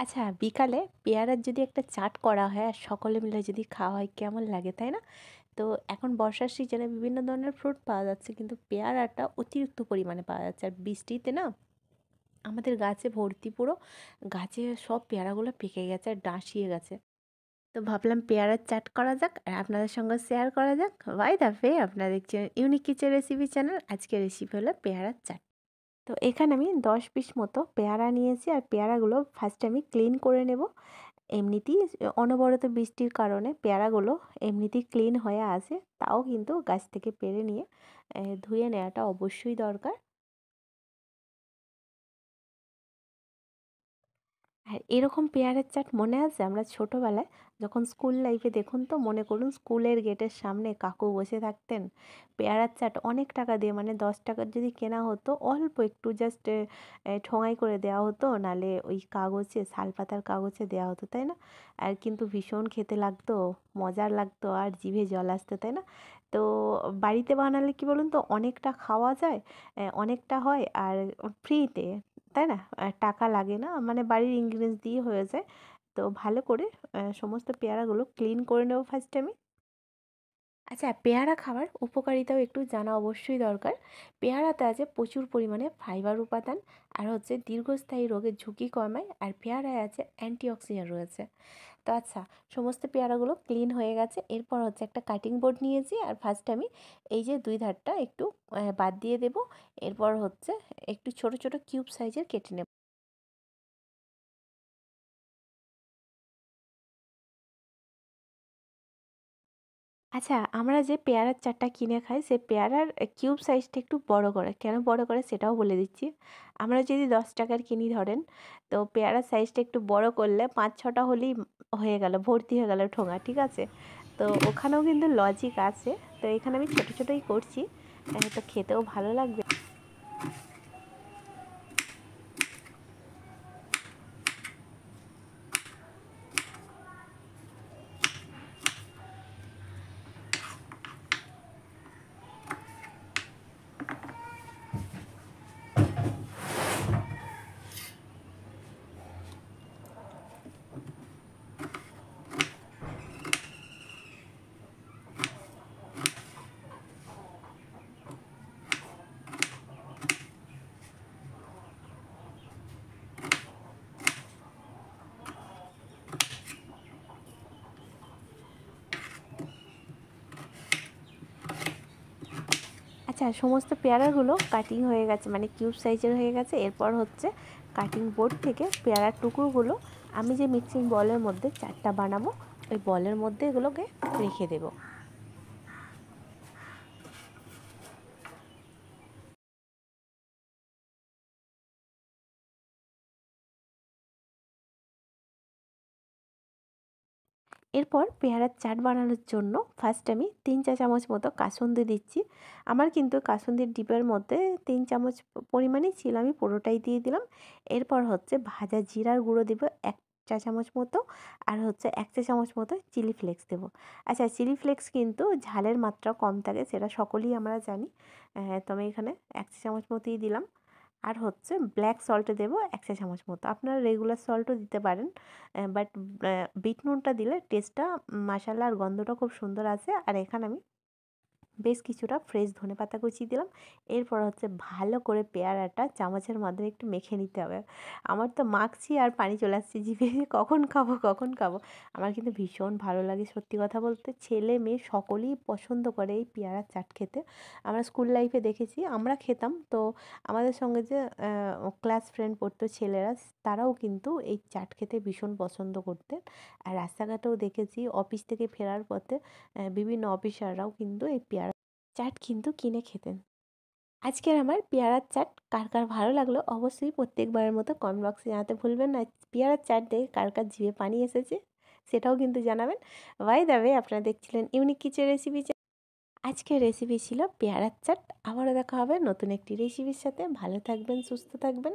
আচ্ছা, বিকালে পেয়ারার যদি একটা চাট করা হয় আর সকলে মিলে যদি খাওয়া হয় কেমন লাগে, তাই না? তো এখন বর্ষার সিজনে বিভিন্ন ধরনের ফ্রুট পাওয়া যাচ্ছে, কিন্তু পেয়ারাটা অতিরিক্ত পরিমাণে পাওয়া যাচ্ছে। আর বৃষ্টিতে না আমাদের গাছে ভর্তি পুরো, গাছে সব পেয়ারাগুলো পেকে গেছে আর ডাঁশিয়ে গেছে। তো ভাবলাম পেয়ারার চাট করা যাক আর আপনাদের সঙ্গে শেয়ার করা যাক। বাই দ্য ওয়ে, আপনারা দেখছেন ইউনিক কিচেন রেসিপি চ্যানেল। আজকের রেসিপি হলো পেয়ারার চাট। তো এখানে আমি 10 পিস মতো পেয়ারা নিয়েছি আর পেয়ারাগুলো ফার্স্টে আমি ক্লিন করে নেব। এমনিতেই অনবরত বৃষ্টির কারণে পেয়ারাগুলো এমনিতেই ক্লিন হয়ে আসে, তাও কিন্তু গাছ থেকে পেড়ে নিয়ে ধুয়ে নেওয়াটা অবশ্যই দরকার। আর এরকম পেয়ারার চাট মনে আছে আমরা ছোটোবেলায় যখন স্কুল লাইফে, দেখুন তো, মনে করুন স্কুলের গেটের সামনে কাকু বসে থাকতেন, পেয়ারার চাট অনেক টাকা দিয়ে, মানে 10 টাকার যদি কেনা হতো অল্প একটু জাস্ট ঠোঙাই করে দেওয়া হতো, নালে ওই কাগজে, শালপাতার কাগজে দেওয়া হতো, তাই না? আর কিন্তু ভীষণ খেতে লাগতো, মজার লাগতো আর জিভে জল আসতো, তাই না? তো বাড়িতে বানালে কি বলুন তো, অনেকটা খাওয়া যায়, অনেকটা হয় আর ফ্রিতে, তাই না? টাকা লাগে না, মানে বাড়ির ইনগ্রিডিয়েন্টস দিয়ে হয়ে যায়। তো ভালো করে সমস্ত পেয়ারাগুলো ক্লিন করে নেব ফার্স্টে আমি। আচ্ছা, পেয়ারা খাওয়ার উপকারিতাও একটু জানা অবশ্যই দরকার। পেয়ারাতে আছে প্রচুর পরিমাণে ফাইবার উপাদান, আর হচ্ছে দীর্ঘস্থায়ী রোগের ঝুঁকি কমায়, আর পেয়ারায় আছে অ্যান্টিঅক্সিডেন্ট রয়েছে। তো আচ্ছা, সমস্ত পেয়ারাগুলো ক্লিন হয়ে গেছে। এরপর হচ্ছে একটা কাটিং বোর্ড নিয়েছি আর ফার্স্ট আমি এই যে দুই ধারটা একটু বাদ দিয়ে দেব। এরপর হচ্ছে একটু ছোট ছোট কিউব সাইজের কেটে নেব। আচ্ছা, আমরা যে পেয়ারার চাটটা কিনে খাই, সে পেয়ারার কিউব সাইজটা একটু বড় করে। কেন বড় করে সেটাও বলে দিচ্ছি। আমরা যদি 10 টাকার কিনি ধরেন, তো পেয়ারার সাইজটা একটু বড় করলে 5-6টা হলেই হয়ে গেল, ভর্তি হয়ে গেল ঠোঙা, ঠিক আছে? তো ওখানেও কিন্তু লজিক আছে। তো এখানে আমি ছোট ছোটই করছি, তো খেতেও ভালো লাগবে। আচ্ছা, সমস্ত পেয়ারাগুলো কাটিং হয়ে গেছে, মানে কিউব সাইজের হয়ে গেছে। এরপর হচ্ছে কাটিং বোর্ড থেকে পেয়ারার টুকরোগুলো আমি যে মিক্সিং বলের মধ্যে চাটটা বানাবো, ওই বলের মধ্যে এগুলোকে রেখে দেবো। এরপর পেয়ারার চাট বানানোর জন্য ফার্স্ট আমি 3 চা চামচ মতো কাসুন্দি দিচ্ছি। আমার কিন্তু কাসুন্দির ডিপের মধ্যে 3 চামচ পরিমাণেই ছিল, আমি পুরোটাই দিয়ে দিলাম। এরপর হচ্ছে ভাজা জিরার গুঁড়ো দেবো 1 চা চামচ মতো, আর হচ্ছে 1 চা চামচ মতো চিলি ফ্লেক্স দেবো। আচ্ছা, চিলি ফ্লেক্স কিন্তু ঝালের মাত্রা কম থাকে, সেটা সকলেই আমরা জানি। তো আমি এখানে 1 চা চামচ মতোই দিলাম। আর হচ্ছে ব্ল্যাক সল্ট দেবো 1 চা চামচ মতো, আপনারা রেগুলার সল্টও দিতে পারেন, বাট বিট নুনটা দিলে টেস্টটা, মাশাআল্লাহ, আর গন্ধটা খুব সুন্দর আসে। আর এখানে আমি বেশ কিছুটা ফ্রেশ ধনেপাতা কুচি দিলাম। এরপর হচ্ছে ভালো করে পেয়ারাটা চামচের মাধ্যমে একটু মেখে নিতে হবে। আমার তো মাখছি আর পানি চলে আসছে জিভে, কখন খাবো কখন খাবো। আমার কিন্তু ভীষণ ভালো লাগে, সত্যি কথা বলতে ছেলে মেয়ে সকলেই পছন্দ করে এই পেয়ারার চাট খেতে। আমরা স্কুল লাইফে দেখেছি, আমরা খেতাম তো, আমাদের সঙ্গে যে ক্লাস ফ্রেন্ড পড়তো ছেলেরা, তারাও কিন্তু এই চাট খেতে ভীষণ পছন্দ করতেন। আর রাস্তাঘাটেও দেখেছি, অফিস থেকে ফেরার পথে বিভিন্ন অফিসাররাও কিন্তু এই পেয়ারা চাট কিন্তু কিনে খেতেন। আজকের আমার পেয়ারার চাট কার কার ভালো লাগলো অবশ্যই প্রত্যেকবারের মতো কমেন্ট বক্সে জানাতে ভুলবেন না। পেয়ারার চাট দেখে কার কার জিভে পানি এসেছে সেটাও কিন্তু জানাবেন। বাই দ্য ওয়ে, আপনারা দেখছিলেন ইউনিক কিচেন রেসিপি। আজকের রেসিপি ছিল পেয়ারার চাট। আবারও দেখা হবে নতুন একটি রেসিপির সাথে। ভালো থাকবেন, সুস্থ থাকবেন।